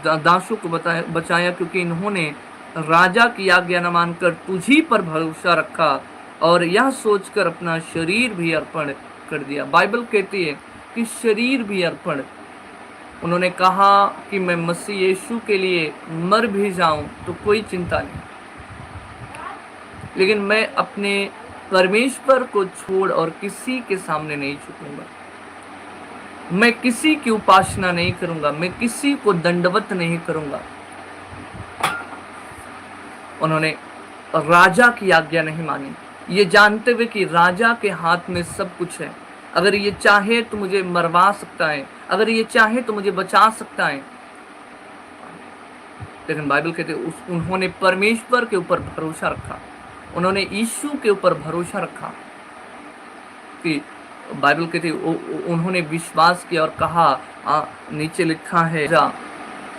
दासों को बचाया, क्योंकि इन्होंने राजा की आज्ञा न मानकर तुझी पर भरोसा रखा और यह सोचकर अपना शरीर भी अर्पण कर दिया। बाइबल कहती है कि शरीर भी अर्पण। उन्होंने कहा कि मैं मसीह यीशु के लिए मर भी जाऊं तो कोई चिंता नहीं, लेकिन मैं अपने परमेश्वर को छोड़ और किसी के सामने नहीं झुकूंगा। मैं किसी की उपासना नहीं करूंगा, मैं किसी को दंडवत नहीं करूंगा। उन्होंने राजा की आज्ञा नहीं मानी, ये जानते हुए कि राजा के हाथ में सब कुछ है। अगर ये चाहे तो मुझे मरवा सकता है, अगर ये चाहे तो मुझे बचा सकता है। लेकिन बाइबल कहते उन्होंने परमेश्वर के ऊपर भरोसा रखा, उन्होंने यीशु के ऊपर भरोसा रखा। कि बाइबल कहती उन्होंने विश्वास किया और कहा, नीचे लिखा है,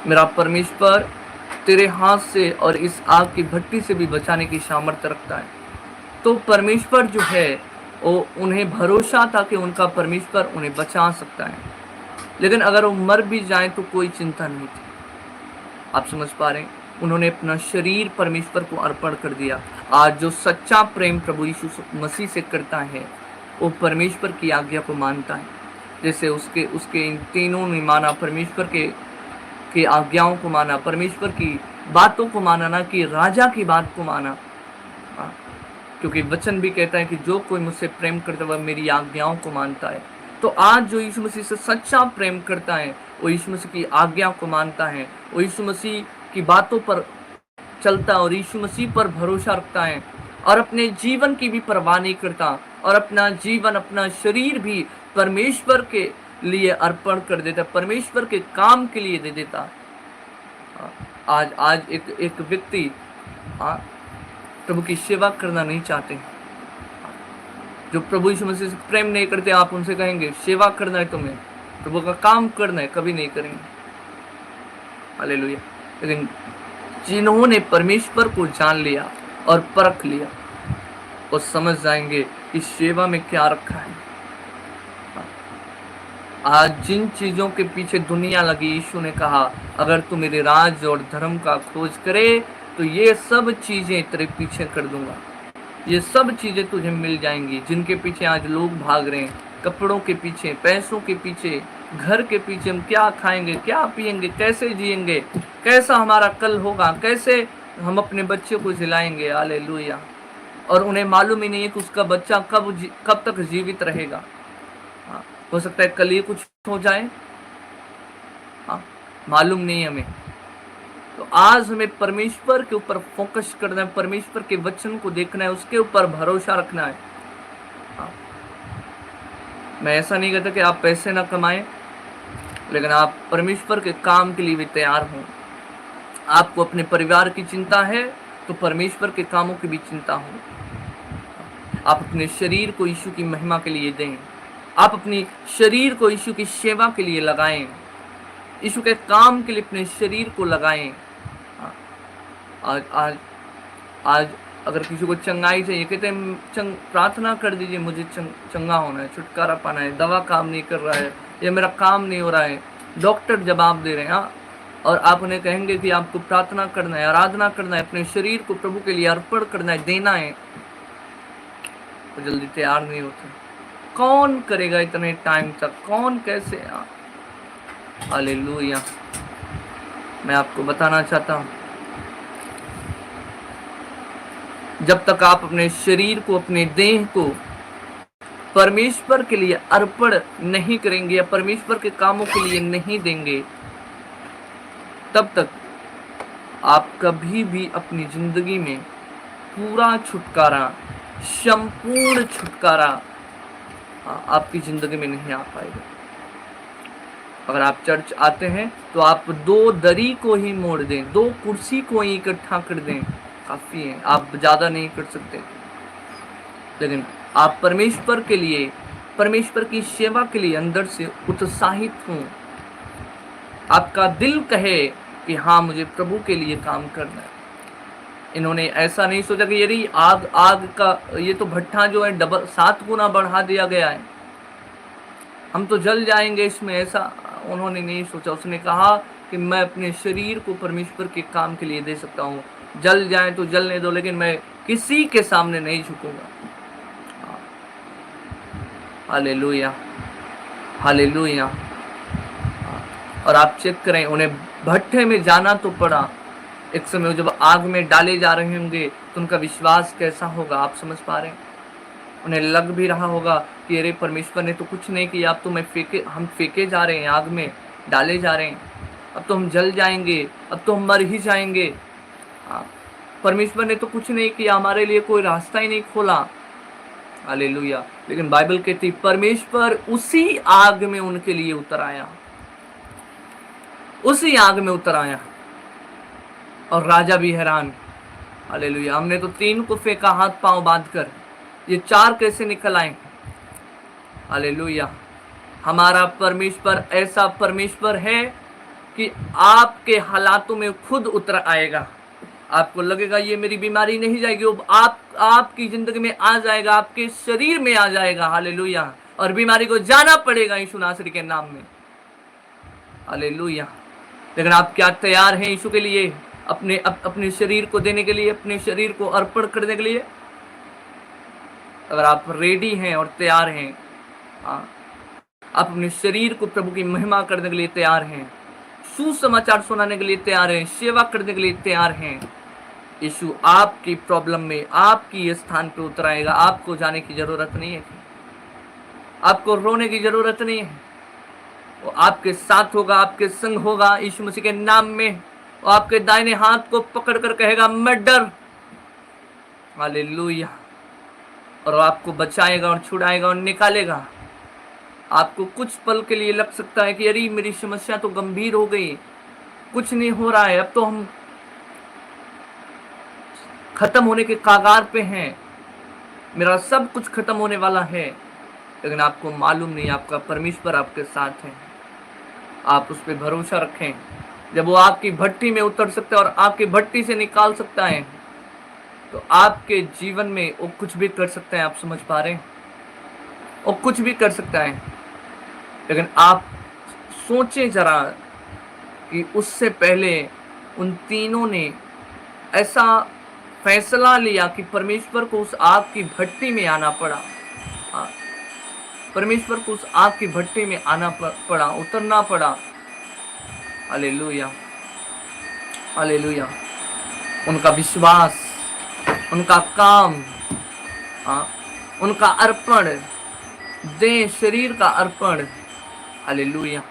मेरा परमेश्वर तेरे हाथ से और इस आग की भट्टी से भी बचाने की सामर्थ्य रखता है। तो परमेश्वर जो है वो, उन्हें भरोसा था कि उनका परमेश्वर उन्हें बचा सकता है। लेकिन अगर वो मर भी जाए तो कोई चिंता नहीं थी। आप समझ पा रहे हैं? उन्होंने अपना शरीर परमेश्वर को अर्पण कर दिया। आज जो सच्चा प्रेम प्रभु यीशु मसीह से करता है वो परमेश्वर की आज्ञा को मानता है। जैसे उसके इन तीनों ने माना, परमेश्वर के आज्ञाओं को माना, परमेश्वर की बातों को माना, ना कि राजा की बात को माना। क्योंकि वचन भी कहता है कि जो कोई मुझसे प्रेम करता है वह मेरी आज्ञाओं को मानता है। तो आज जो यीशु मसीह से सच्चा प्रेम करता है वो यीशु मसीह की आज्ञा को मानता है, वो यीशु मसीह की बातों पर चलता है और यीशु मसीह पर भरोसा रखता है और अपने जीवन की भी परवाह नहीं करता और अपना जीवन, अपना शरीर भी परमेश्वर के लिए अर्पण कर देता, परमेश्वर के काम के लिए दे देता। आज एक व्यक्ति प्रभु की सेवा करना नहीं चाहते, जो प्रभु यीशु मसीह से प्रेम नहीं करते, आप उनसे कहेंगे सेवा करना है तुम्हें, प्रभु का काम करना है, कभी नहीं करेंगे। हालेलुया। लेकिन जिन्होंने परमेश्वर को जान लिया और परख लिया वो समझ जाएंगे कि सेवा में क्या रखा है। आज जिन चीजों के पीछे दुनिया लगी, यीशु ने कहा अगर तू मेरे राज और धर्म का खोज करे तो ये सब चीजें तेरे पीछे कर दूंगा, ये सब चीजें तुझे मिल जाएंगी। जिनके पीछे आज लोग भाग रहे हैं, कपड़ों के पीछे, पैसों के पीछे, घर के पीछे, हम क्या खाएंगे, क्या पिएंगे, कैसे जिएंगे, कैसा हमारा कल होगा, कैसे हम अपने बच्चे को जिलाएंगे। हालेलुया। और उन्हें मालूम ही नहीं है कि उसका बच्चा कब तक जीवित रहेगा। हो सकता है कल ही कुछ हो जाए, मालूम नहीं हमें। तो आज हमें परमेश्वर के ऊपर फोकस करना है, परमेश्वर के वचन को देखना है, उसके ऊपर भरोसा रखना है। मैं ऐसा नहीं कहता कि आप पैसे ना कमाएं, लेकिन आप परमेश्वर के काम के लिए भी तैयार हों। आपको अपने परिवार की चिंता है तो परमेश्वर के कामों की भी चिंता हो। आप अपने शरीर को यीशु की महिमा के लिए दें, आप अपने शरीर को यीशु की सेवा के लिए लगाएं, यीशु के काम के लिए अपने शरीर को लगाएं। आज आज आज अगर किसी को चंगाई चाहिए, कहते हैं प्रार्थना कर दीजिए, मुझे चंगा होना है, छुटकारा पाना है, दवा काम नहीं कर रहा है, या मेरा काम नहीं हो रहा है, डॉक्टर जवाब दे रहे हैं, और आप उन्हें कहेंगे कि आपको प्रार्थना करना है, आराधना करना है, अपने शरीर को प्रभु के लिए अर्पण करना है, देना है, तो जल्दी तैयार नहीं होते। कौन करेगा इतने टाइम तक, कौन कैसे? हालेलुया। मैं आपको बताना चाहता हूं, जब तक आप अपने शरीर को, अपने देह को परमेश्वर के लिए अर्पण नहीं करेंगे या परमेश्वर के कामों के लिए नहीं देंगे, तब तक आप कभी भी अपनी जिंदगी में पूरा छुटकारा, संपूर्ण छुटकारा आपकी जिंदगी में नहीं आ पाएगा। अगर आप चर्च आते हैं तो आप 2 दरी को ही मोड़ दें, 2 कुर्सी को ही इकट्ठा कर दें, काफी है। आप ज्यादा नहीं कर सकते, लेकिन आप परमेश्वर के लिए, परमेश्वर की सेवा के लिए अंदर से उत्साहित हों। आपका दिल कहे कि हाँ, मुझे प्रभु के लिए काम करना है। इन्होंने ऐसा नहीं सोचा कि यदि आग का ये तो भट्ठा जो है 7 गुना बढ़ा दिया गया है, हम तो जल जाएंगे इसमें, ऐसा उन्होंने नहीं सोचा। उसने कहा कि मैं अपने शरीर को परमेश्वर के काम के लिए दे सकता हूँ। जल जाए तो जलने दो, लेकिन मैं किसी के सामने नहीं झुकूंगा। Hallelujah, hallelujah. और आप चेक करें, उन्हें भट्ठे में जाना तो पड़ा। एक समय जब आग में डाले जा रहे होंगे तो उनका विश्वास कैसा होगा, आप समझ पा रहे हैं? उन्हें लग भी रहा होगा कि अरे परमेश्वर ने तो कुछ नहीं किया, अब तो हम फेंके जा रहे हैं, आग में डाले जा रहे हैं, अब तो हम जल जाएंगे, अब तो हम मर ही जाएंगे। परमेश्वर ने तो कुछ नहीं किया, हमारे लिए कोई रास्ता ही नहीं खोला। हालेलुया। लेकिन बाइबल कहती परमेश्वर उसी आग में उनके लिए उतर आया, उसी आग में उतर आया। और राजा भी हैरान। हालेलुया। हमने तो 3 को फेंका हाथ पांव बांधकर, ये 4 कैसे निकल आए? हालेलुया। हमारा परमेश्वर ऐसा परमेश्वर है कि आपके हालातों में खुद उतर आएगा। आपको लगेगा ये मेरी बीमारी नहीं जाएगी, वो आपकी जिंदगी में आ जाएगा, आपके शरीर में आ जाएगा। हालेलुया। और बीमारी को जाना पड़ेगा यीशु नासरी के नाम में। हालेलुया। लेकिन आप क्या तैयार हैं यीशु के लिए, अपने शरीर को देने के लिए, अपने शरीर को अर्पण करने के लिए? अगर आप रेडी हैं और तैयार हैं, आप अपने शरीर को प्रभु की महिमा करने के लिए तैयार हैं, सुसमाचार सुनाने के लिए तैयार हैं, सेवा करने के लिए तैयार हैं, यीशु आपकी प्रॉब्लम में, आपकी स्थान पे उतर आएगा। आपको जाने की जरूरत नहीं है, आपको रोने की जरूरत नहीं है। वो आपके साथ होगा, आपके संग होगा यीशु मसीह के नाम में। वो आपके दाहिने हाथ को पकड़ कर कहेगा मत डर। हालेलुया। और आपको बचाएगा और छुड़ाएगा और निकालेगा। आपको कुछ पल के लिए लग सकता है कि अरे मेरी समस्या तो गंभीर हो गई, कुछ नहीं हो रहा है, अब तो हम खत्म होने के कागार पे हैं, मेरा सब कुछ खत्म होने वाला है। लेकिन आपको मालूम नहीं, आपका परमेश्वर आपके साथ है। आप उस पर भरोसा रखें। जब वो आपकी भट्टी में उतर सकता है और आपकी भट्टी से निकाल सकता है, तो आपके जीवन में वो कुछ भी कर सकता है। आप समझ पा रहे हैं? वो कुछ भी कर सकता है। लेकिन आप सोचें जरा कि उससे पहले उन तीनों ने ऐसा फैसला लिया कि परमेश्वर को उस आग की भट्टी में आना पड़ा। परमेश्वर को उस आग की भट्टी में आना पड़ा, उतरना पड़ा। Hallelujah, hallelujah. उनका विश्वास, उनका काम, उनका अर्पण, देह शरीर का अर्पण। हालेलुया।